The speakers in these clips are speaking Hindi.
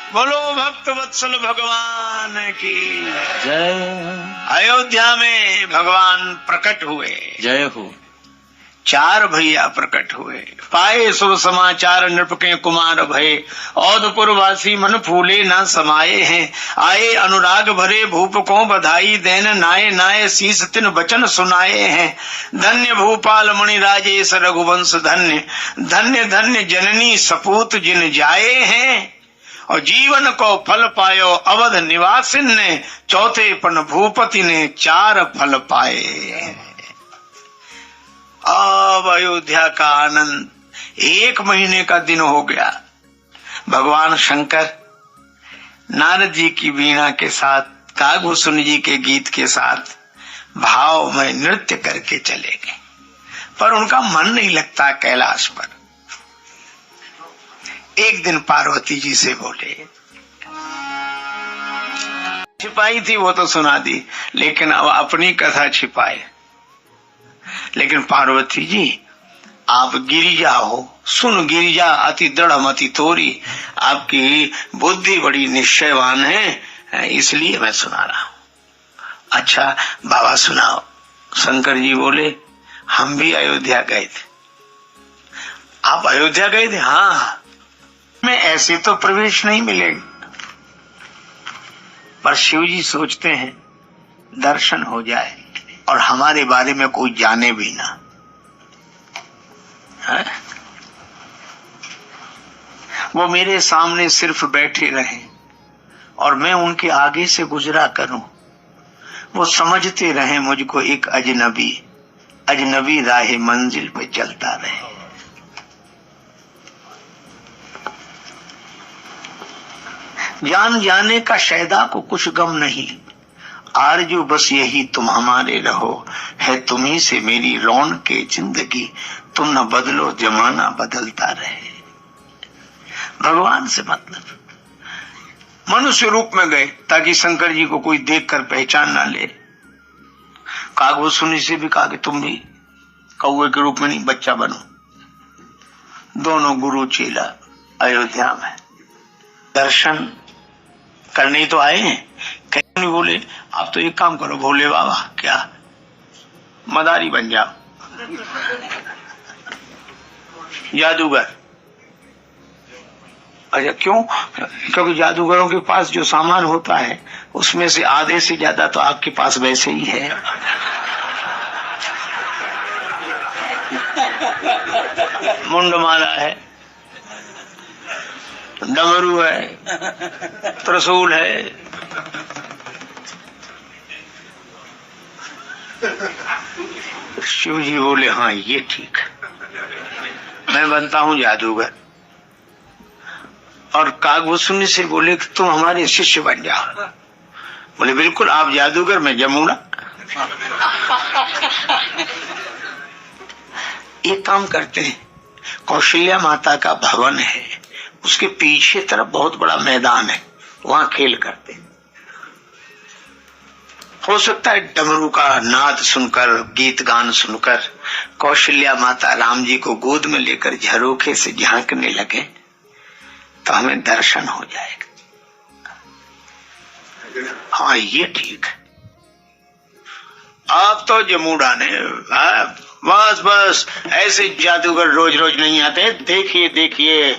बोलो भक्त वत्सल भगवान की जय। अयोध्या में भगवान प्रकट हुए। जय हो। 4 भैया प्रकट हुए। पाए शुभ समाचार नृप के कुमार भये, औधपुरवासी मन फूले न समाये हैं। आए अनुराग भरे भूप को बधाई देन, नाये नाये शीस तिन वचन सुनाए हैं। धन्य भूपाल मणि राजेश रघुवंश धन्य, धन्य धन्य जननी सपूत जिन जाए हैं। और जीवन को फल पायो अवध निवासिन ने, चौथे पन भूपति ने 4 फल पाए। अब अयोध्या का आनंद 1 महीने का दिन हो गया। भगवान शंकर नारद जी की वीणा के साथ, कागभूषण जी के गीत के साथ भाव में नृत्य करके चले गए, पर उनका मन नहीं लगता कैलाश पर। एक दिन पार्वती जी से बोले, छिपाई थी वो तो सुना दी, लेकिन अब अपनी कथा छिपाए। लेकिन पार्वती जी आप गिरिजा हो, सुन गिरिजा अति दृढ़ मति तोरी, आपकी बुद्धि बड़ी निश्चयवान है, इसलिए मैं सुना रहा हूं। अच्छा बाबा सुनाओ। शंकर जी बोले, हम भी अयोध्या गए थे। आप अयोध्या गए थे? हाँ, में ऐसे तो प्रवेश नहीं मिलेगा, पर शिव जी सोचते हैं दर्शन हो जाए और हमारे बारे में कोई जाने भी ना। है? वो मेरे सामने सिर्फ बैठे रहे और मैं उनके आगे से गुजरा करूं, वो समझते रहे मुझको एक अजनबी, अजनबी राह मंजिल पे चलता रहे। जान जाने का शैदा को कुछ गम नहीं, आरजू बस यही तुम हमारे रहो, है तुम्ही से मेरी रौनक के जिंदगी, तुम न बदलो जमाना बदलता रहे। भगवान से मतलब मनुष्य रूप में गए ताकि शंकर जी को कोई देखकर पहचान ना ले। कागभूषण से भी कहा कि तुम भी कौवे के रूप में नहीं, बच्चा बनो। दोनों गुरु चेला अयोध्या में दर्शन करने तो आए हैं। नहीं बोले, आप तो एक काम करो भोले बाबा, क्या मदारी बन जाओ, जादूगर। अच्छा क्यों? क्योंकि जादूगरों के पास जो सामान होता है उसमें से आधे से ज्यादा तो आपके पास वैसे ही है। मुंडमाला है, डमरू है, त्रिशूल है। शिव जी बोले, हाँ ये ठीक, मैं बनता हूं जादूगर। और कागभूषण से बोले कि तुम हमारे शिष्य बन जाओ। बोले बिल्कुल, आप जादूगर, मैं जमुना। एक काम करते हैं, कौशल्या माता का भवन है, उसके पीछे तरफ बहुत बड़ा मैदान है, वहां खेल करते हैं। हो सकता है डमरू का नाद सुनकर, गीत गान सुनकर कौशल्या माता राम जी को गोद में लेकर झरोखे से झांकने लगे तो हमें दर्शन हो जाएगा। हाँ ये ठीक है। आप तो जमुना ने बस बस ऐसे जादूगर रोज रोज नहीं आते। देखिए देखिए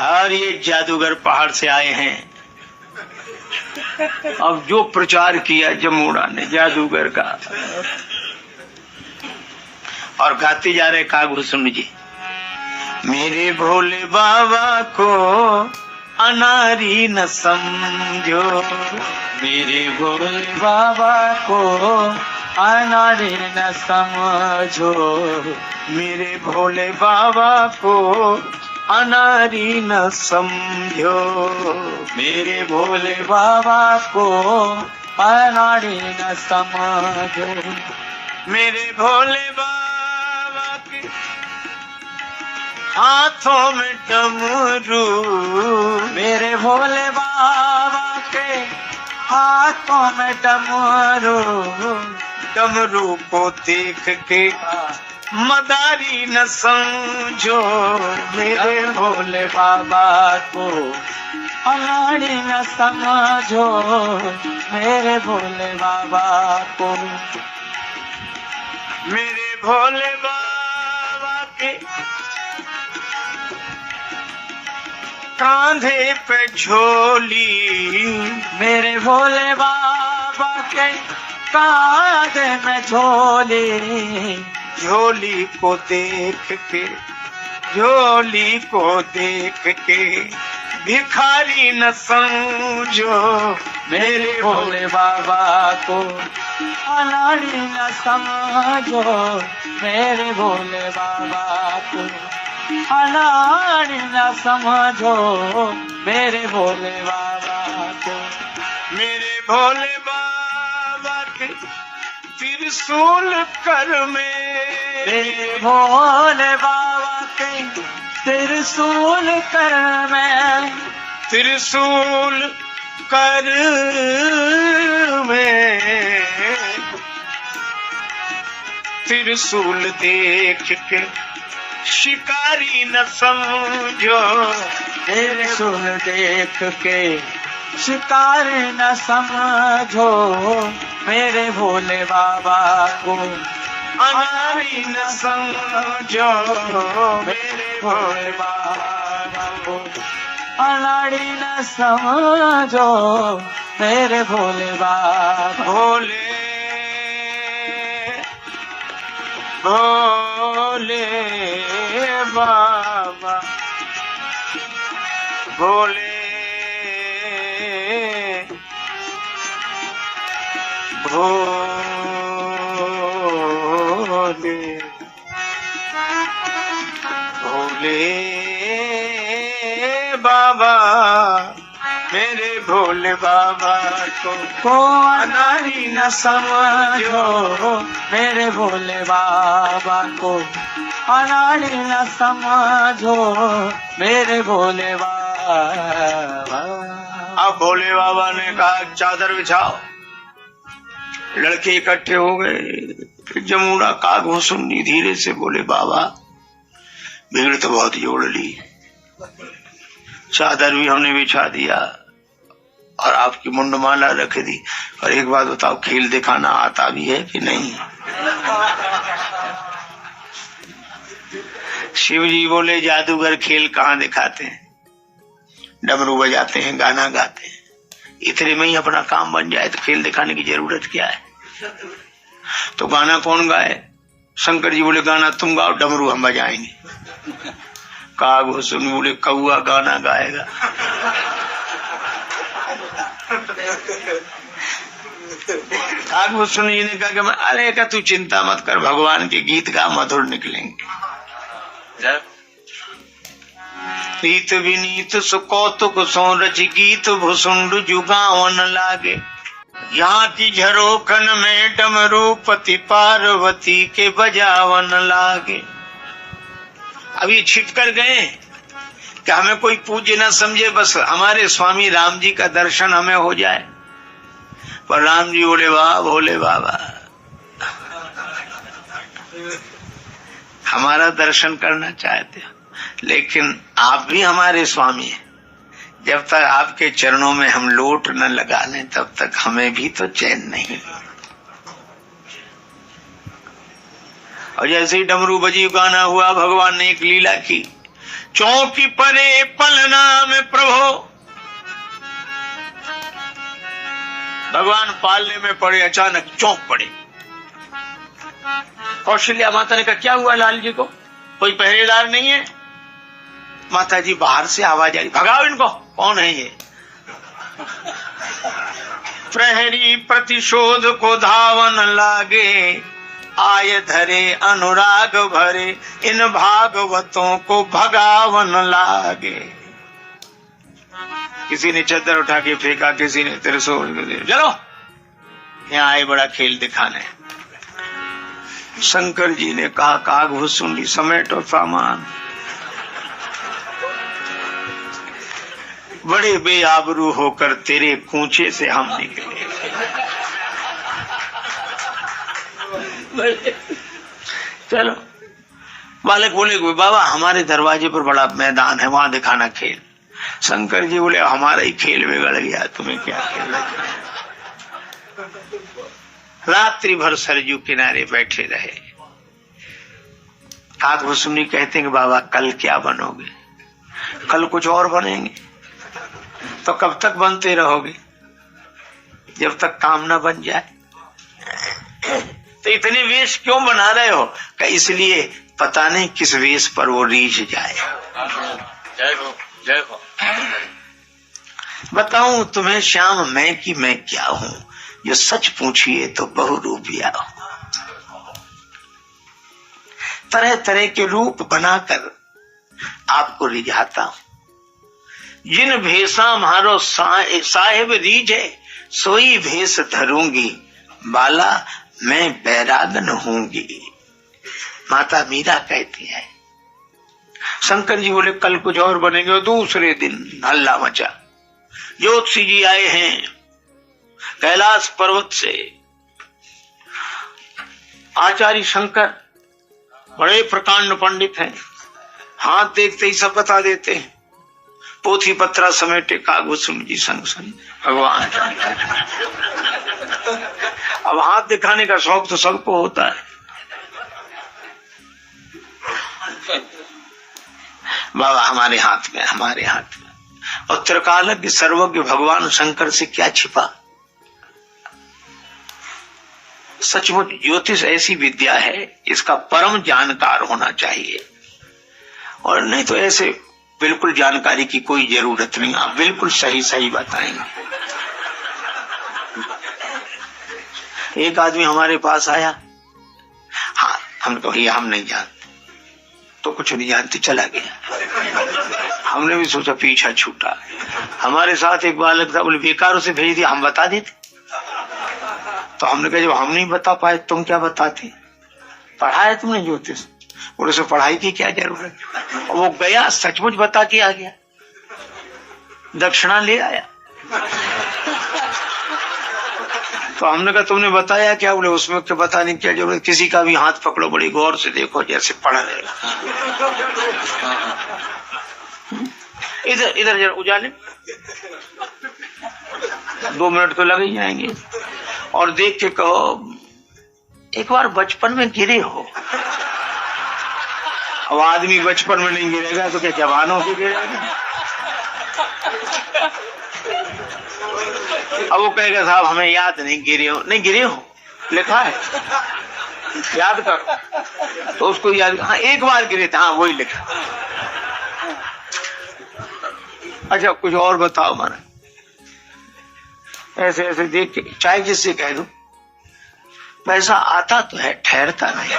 और ये जादूगर पहाड़ से आए हैं। अब जो प्रचार किया जमुना ने जादूगर का, और गाते जा रहे कागभूषण जी, मेरे भोले बाबा को अनारी न समझो, मेरे भोले बाबा को अनारी न समझो, मेरे भोले बाबा को अनारी न समझो, मेरे भोले बाबा को अनारी न समझो, मेरे भोले बाबा के हाथों में डमरू, मेरे भोले बाबा के हाथों में डमरू, डमरू को देख के मदारी न समझो मेरे भोले बाबा को अनाड़ी न समझो, मेरे भोले बाबा को। मेरे भोले बाबा के कांधे पे झोली, मेरे भोले बाबा के कांधे में झोली, झोली को देख के, झोली को देख के भिखारी न समझो मेरे भोले बाबा को अनाड़ी न समझो, मेरे भोले बाबा को अनाड़ी न समझो, मेरे भोले बाबा को। मेरे भोले बाबा के त्रिशूल कर मेरे में, भोले बाबा के त्रिशूल कर में, त्रिशूल कर में त्रिशूल देख के शिकारी न समझो, त्रिशूल देख के शिकारी न समझो, मेरे भोले बाबा को अनारी न समझो मेरे भोले बाबा को अनाड़ी न समझो, मेरे भोले बाबा। भोले भोले बाबा, भोले भोले भोले बाबा, मेरे भोले बाबा को अनाड़ी न समझो, मेरे भोले बाबा को अनाड़ी न समझो, मेरे भोले बाबा। अब भोले बाबा ने कहा चादर बिछाओ। लड़के इकट्ठे हो गए। जमुना कागों सुननी धीरे से बोले बाबा भीड़ तो बहुत जोड़ ली, चादर भी हमने बिछा दिया और आपकी मुंडमाला रख दी, और एक बात बताओ खेल दिखाना आता भी है कि नहीं? शिव जी बोले जादूगर खेल कहाँ दिखाते हैं, डमरू बजाते हैं, गाना गाते हैं, इतने में ही अपना काम बन जाए तो खेल दिखाने की जरूरत क्या है? तो गाना कौन गाए? शंकर जी बोले गाना तुम गाओ, डमरू हम बजाएंगे। काग सुन बोले कौआ गाना गाएगा। काग सुन जी ने कहा कि अरे का तू चिंता मत कर, भगवान के गीत गा, मधुर निकलेंगे। रीत विनीत सुकौतुक सो रच गीत भुसुंड जुगावन लागे, यहाँ की झरोखन में डमरू पति पार्वती के बजावन लागे। अब ये छिप कर गए कि हमें कोई पूज्य न समझे, बस हमारे स्वामी राम जी का दर्शन हमें हो जाए। पर राम जी बोले वाह भोले बाबा, हमारा दर्शन करना चाहते हो, लेकिन आप भी हमारे स्वामी हैं। जब तक आपके चरणों में हम लोट न लगा लें तब तक हमें भी तो चैन नहीं। और जैसे ही डमरू बजी गाना हुआ, भगवान ने एक लीला की। चौकी परे पलना में प्रभो, भगवान पालने में पड़े, अचानक चौंक पड़े। कौशल्या माता ने कहा क्या हुआ लाल जी को, कोई पहरेदार नहीं है? माता जी बाहर से आवाज आ रही, भगाओ इनको। कौन है ये? प्रहरी प्रतिशोध को धावन लागे, आय धरे अनुराग भरे, इन भागवतों को भगावन लागे। किसी ने चद्दर उठा के फेंका, किसी ने त्रिशूल, चलो यहाँ आए बड़ा खेल दिखाने। शंकर जी ने कहा काग भुसुंडी समेटो सामान, बड़े बेआबरू होकर तेरे कूचे से हम निकले। चलो, बालक बोले बाबा हमारे दरवाजे पर बड़ा मैदान है, वहां दिखाना खेल। शंकर जी बोले हमारा ही खेल बिगड़ गया, तुम्हें क्या खेल। रात्रि भर सरजू किनारे बैठे रहे। काकभूषुंडी कहते हैं कि बाबा कल क्या बनोगे? कल कुछ और बनेंगे। तो कब तक बनते रहोगे? जब तक काम ना बन जाए। तो इतने वेश क्यों बना रहे हो? कि इसलिए पता नहीं किस वेश पर वो रीझ जाए। जय हो, जय हो। बताऊं तुम्हें श्याम मैं कि मैं क्या हूं? जो सच पूछिए तो बहुरूपिया हूं। तरह तरह के रूप बनाकर आपको रिझाता हूं। जिन भेषा मारो साहेब रीझे, सोई भेष धरूंगी, बाला मैं बैरागन होंगी। माता मीरा कहती है। शंकर जी बोले कल कुछ और बनेंगे। और दूसरे दिन हल्ला मचा। ज्योतिषी जी आए हैं कैलाश पर्वत से। आचार्य शंकर बड़े प्रकांड पंडित हैं, हाथ देखते ही सब बता देते हैं। पोथी पत्रा समेटे काकभूषुंडी जी संग संग भगवान। अब हाथ दिखाने का शौक तो सबको होता है। बाबा हमारे हाथ में, हमारे हाथ में। और त्रिकालज्ञ सर्वज्ञ भगवान शंकर से क्या छिपा? सचमुच ज्योतिष ऐसी विद्या है, इसका परम जानकार होना चाहिए। और नहीं तो ऐसे बिल्कुल जानकारी की कोई जरूरत नहीं। आप बिल्कुल सही सही बताएंगे। एक आदमी हमारे पास आया। हाँ, हमने कहा ये हम नहीं जानते। तो कुछ नहीं जानते, चला गया। हमने भी सोचा पीछा छूटा। हमारे साथ एक बालक था, बोले बेकार उसे भेज दिया, हम बता देते। तो हमने कहा जब हम नहीं बता पाए तुम क्या बताते? पढ़ा है तुमने ज्योतिष? और उसे पढ़ाई की क्या जरूरत? और वो गया, सचमुच बता के आ गया, दक्षिणा ले आया। तो हमने कहा तुमने बताया क्या? बोले उसमें क्या बताने की क्या जरूरत? किसी का भी हाथ पकड़ो, बड़ी गौर से देखो, जैसे पढ़ रहेगा। इधर इधर जरा उजाले, 2 मिनट तो लग ही जाएंगे। और देख के कहो एक बार बचपन में गिरे हो। अब आदमी बचपन में नहीं गिरेगा तो क्या जवानों के गिरेगा? अब वो कहेगा साहब हमें याद नहीं, गिरे हो। नहीं गिरे हो, लिखा है, याद कर। तो उसको याद, हाँ एक बार गिरे थे, हाँ वही लिखा। अच्छा कुछ और बताओ। माना ऐसे ऐसे देख के चाहे जिससे कह दो पैसा आता तो है, ठहरता नहीं।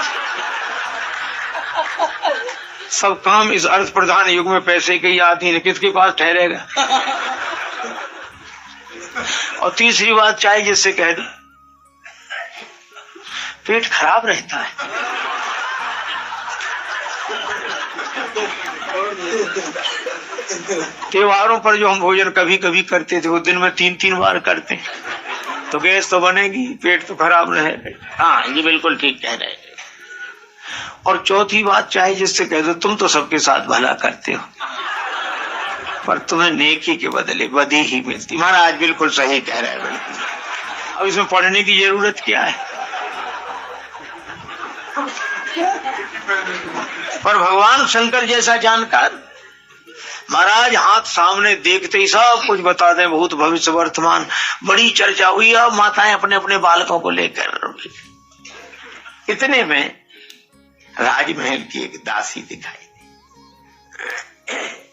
सब काम इस अर्थ प्रधान युग में पैसे की आती है, किसके पास ठहरेगा? और तीसरी बात चाहे जिससे कह दो पेट खराब रहता है। त्योहारों पर जो हम भोजन कभी कभी करते थे वो दिन में 3-3 बार करते हैं, तो गैस तो बनेगी, पेट तो खराब रहेगा। हाँ ये बिल्कुल ठीक कह रहे हैं। और चौथी बात चाहे जिससे कह दो तुम तो सबके साथ भला करते हो, पर तुम्हें नेकी के बदले बदी ही मिलती। महाराज बिल्कुल सही कह रहे हैं, बिल्कुल। अब इसमें पढ़ने की जरूरत क्या है? पर भगवान शंकर जैसा जानकार महाराज हाथ सामने देखते ही सब कुछ बता दें, भूत भविष्य वर्तमान। बड़ी चर्चा हुई। अब माताएं अपने अपने बालकों को लेकर। इतने में राजमहल की एक दासी दिखाई दी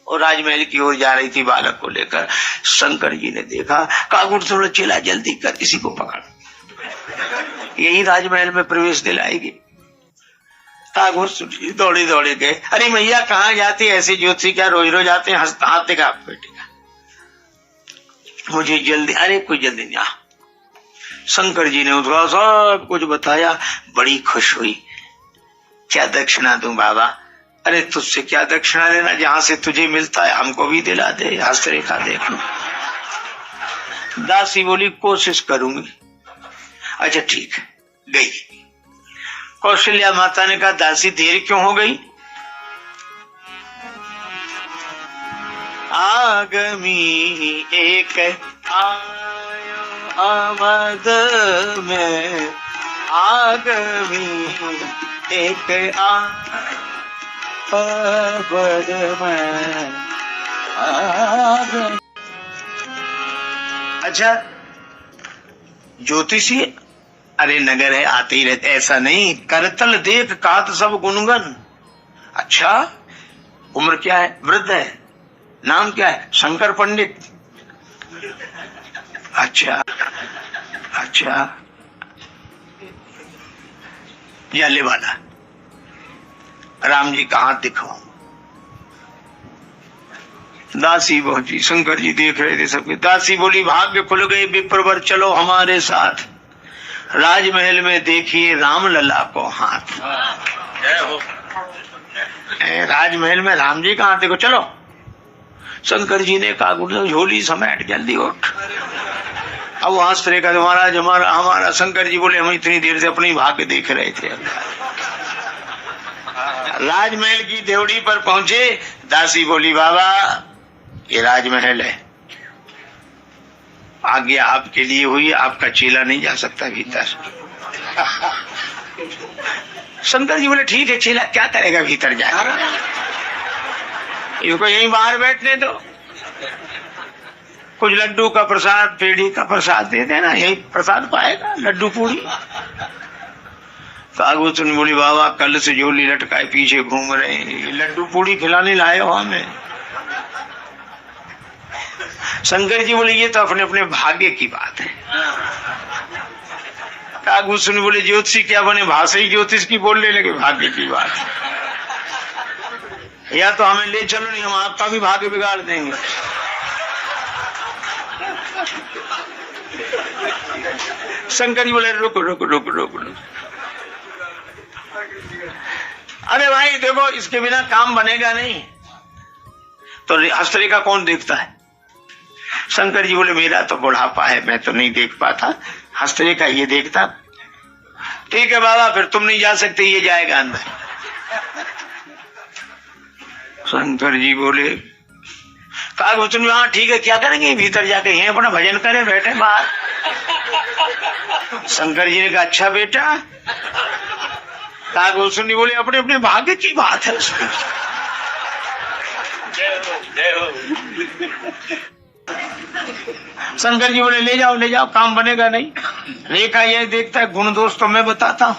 और राजमहल की ओर जा रही थी बालक को लेकर। शंकर जी ने देखा, कहा थोड़ा चिल्ला, जल्दी कर, इसी को पकड़, यही राजमहल में प्रवेश दिलाएगी। दौड़े दौड़े गए। अरे मैया कहाँ जाती है? ऐसी ज्योतिषी क्या रोज रोज आते हैं? हाथ दिखा बेटे का, मुझे जल्दी। अरे कोई जल्दी नहीं। शंकर जी ने उसका सब कुछ बताया। बड़ी खुश हुई। क्या दक्षिणा दूं बाबा? अरे तुझसे क्या दक्षिणा लेना, जहां से तुझे मिलता है हमको भी दिला दे, हस्तरेखा देख। दासी बोली कोशिश करूंगी। अच्छा ठीक है। गई कौशल्या माता ने कहा दासी देर क्यों हो गई? आगमी एक आयो अवध में, आगमी एक अवध में। अच्छा, ज्योतिषी अरे नगर है आते ही रहते, ऐसा नहीं, करतल देख कात सब गुणगन। अच्छा, उम्र क्या है? वृद्ध है। नाम क्या है? शंकर पंडित। अच्छा अच्छा, जाले वाला राम जी का हाथ दिखाओ। दासी पहुंची, शंकर जी देख रहे थे सबके। दासी बोली भाग्य खुल गए विप्रवर, चलो हमारे साथ राजमहल में देखिए राम लला को हाथ। राजमहल में राम जी का हाथ देखो, चलो। शंकर जी ने कहा झोली समेट जल्दी उठ। अब वहां से कहा महाराज हमारा। शंकर जी बोले हम इतनी देर से अपनी भाग्य देख रहे थे। राजमहल की देवड़ी पर पहुंचे। दासी बोली बाबा ये राजमहल है, आज्ञा आपके लिए हुई, आपका चेला नहीं जा सकता भीतर। शंकर जी बोले ठीक है, चेला क्या करेगा भीतर जाकर, इसको यहीं बाहर बैठने दो। कुछ लड्डू का प्रसाद, पेड़ी का प्रसाद दे देना, यही प्रसाद पाएगा, लड्डू पूड़ी। कागभूषण बोली बाबा कल से झोली लटकाए पीछे घूम रहे हैं, लड्डू पूड़ी खिलाने लाए हो हमें। शंकर जी बोले ये तो अपने अपने भाग्य की बात है। कागभूषण बोले ज्योतिषी क्या बने, भाषा ही ज्योतिष की बोलने लगे, भाग्य की बात है। या तो हमें ले चलो, नहीं हम आपका भी भाग्य बिगाड़ देंगे। शंकर जी बोले रुक रुक रुक रुक रुक। अरे भाई देखो इसके बिना काम बनेगा नहीं, तो हस्तरेखा कौन देखता है? शंकर जी बोले मेरा तो बुढ़ापा है, मैं तो नहीं देख पाता, हस्तरेखा ये देखता। ठीक है बाबा फिर तुम नहीं जा सकते, ये जाएगा अंदर। शंकर जी बोले कागभूषण हाँ ठीक है, क्या करेंगे भीतर जाके, यहीं अपना भजन करें, बैठे बाहर। शंकर जी ने कहा अच्छा बेटा। कागभूषण जी बोले अपने अपने भाग्य की बात है। शंकर जी बोले ले जाओ, काम बनेगा नहीं। रेखा ये देखता है, गुण दोष तो मैं बताता हूं।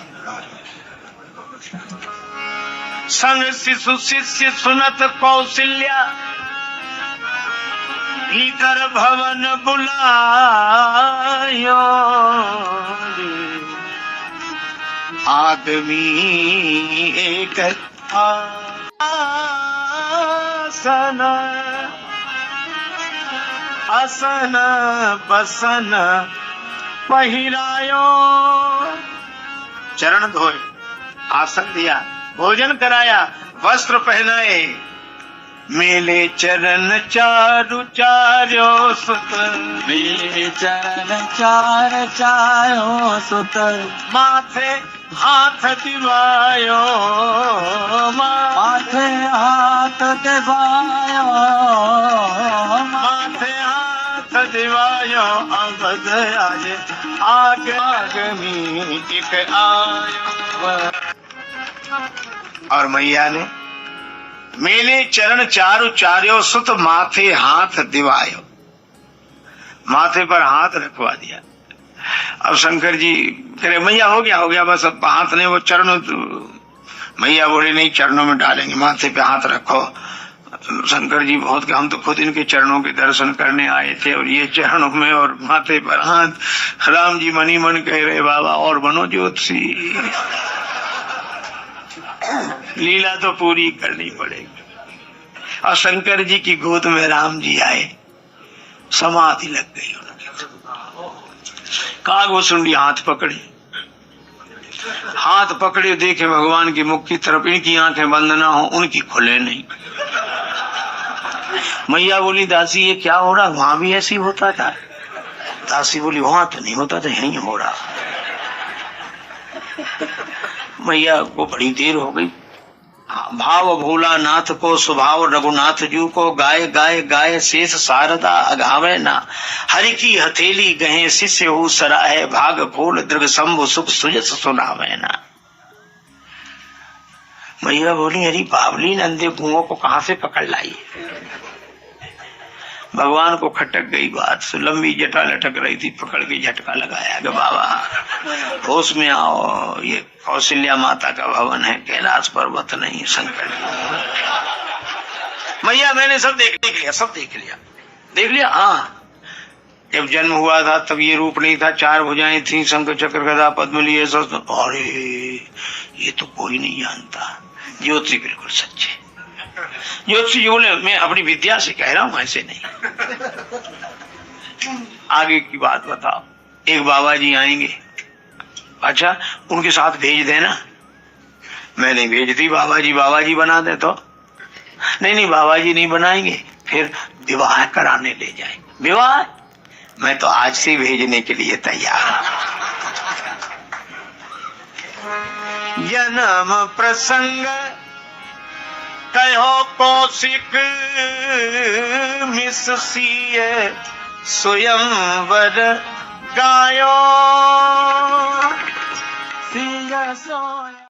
संग शिशु शिष्य सुनत कौशल्या, भीतर भवन बुलायो। आदमी एक आसन असन बसन पहिरायो। चरण धोए, आसन दिया, भोजन कराया, वस्त्र पहनाए। मेले चरण चारु चार्यो सुत, मेरे चरण चार चारो सुत। माथे हाथ दिवायो, माथे हाथ दिवायो, माथे हाथ दिवायो। अवध आए आगमी एक आयो। और मैया ने मेले चरण चारु चार्यो सुत, माथे हाथ दिवायो, माथे पर हाथ रखवा दिया। अब शंकर जी कह रहे मैया हो गया बस, अब हाथ नहीं, वो चरण। मैया बोले नहीं चरणों में डालेंगे, माथे पे हाथ रखो। शंकर जी बहुत हम तो खुद इनके चरणों के दर्शन करने आए थे, और ये चरणों में और माथे पर हाथ। राम जी मनी मन कह रहे बाबा और बनो ज्योतिषी, लीला तो पूरी करनी पड़ेगी। और शंकर जी की गोद में राम जी आए, समाधि लग गई उनकी। कागभूषण हाथ पकड़े, देखे भगवान की मुख की तरफ, इनकी आंखें बंद ना हो, उनकी खुले नहीं। मैया बोली दासी ये क्या हो रहा, वहां भी ऐसी होता था? दासी बोली वहां तो नहीं होता था, यहीं हो रहा। मैया को बड़ी देर हो गई। भाव भोला नाथ को स्वभाव रघुनाथ जू को, गाय गाय गाय शेष शारदा अघावे ना, हरि की हथेली गहे शिष्य हो सराहे, भाग खोल दृग शंभु सुख सुजस सुनावे ना। मैया बोली अरे बावली नंदे कुओं को कहां से पकड़ लाई। भगवान को खटक गई बात, सो लंबी जटा लटक रही थी, पकड़ के झटका लगाया कि बाबा होश में आओ, ये कौशल्या माता का भवन है, कैलाश पर्वत नहीं, शंकर। मैया मैंने सब देख लिया, सब देख लिया। हाँ, जब जन्म हुआ था तब ये रूप नहीं था, 4 भुजाएं थी, शंख चक्र गदा पद्म लिए। अरे ये तो कोई नहीं जानता। ज्योतिषी बिल्कुल सच्चे। ज्योतिषी बोले मैं अपनी विद्या से कह रहा हूं, ऐसे नहीं। आगे की बात बताओ। एक बाबा जी आएंगे, अच्छा उनके साथ भेज देना। मैंने भेज दी, बाबा जी बना दे तो। नहीं बाबा जी नहीं बनाएंगे, फिर विवाह कराने ले जाए। विवाह मैं तो आज से भेजने के लिए तैयार हूं। जन्म प्रसंग कहो कौशिक मिस सिए, स्वयंवर गायो सिया सोया।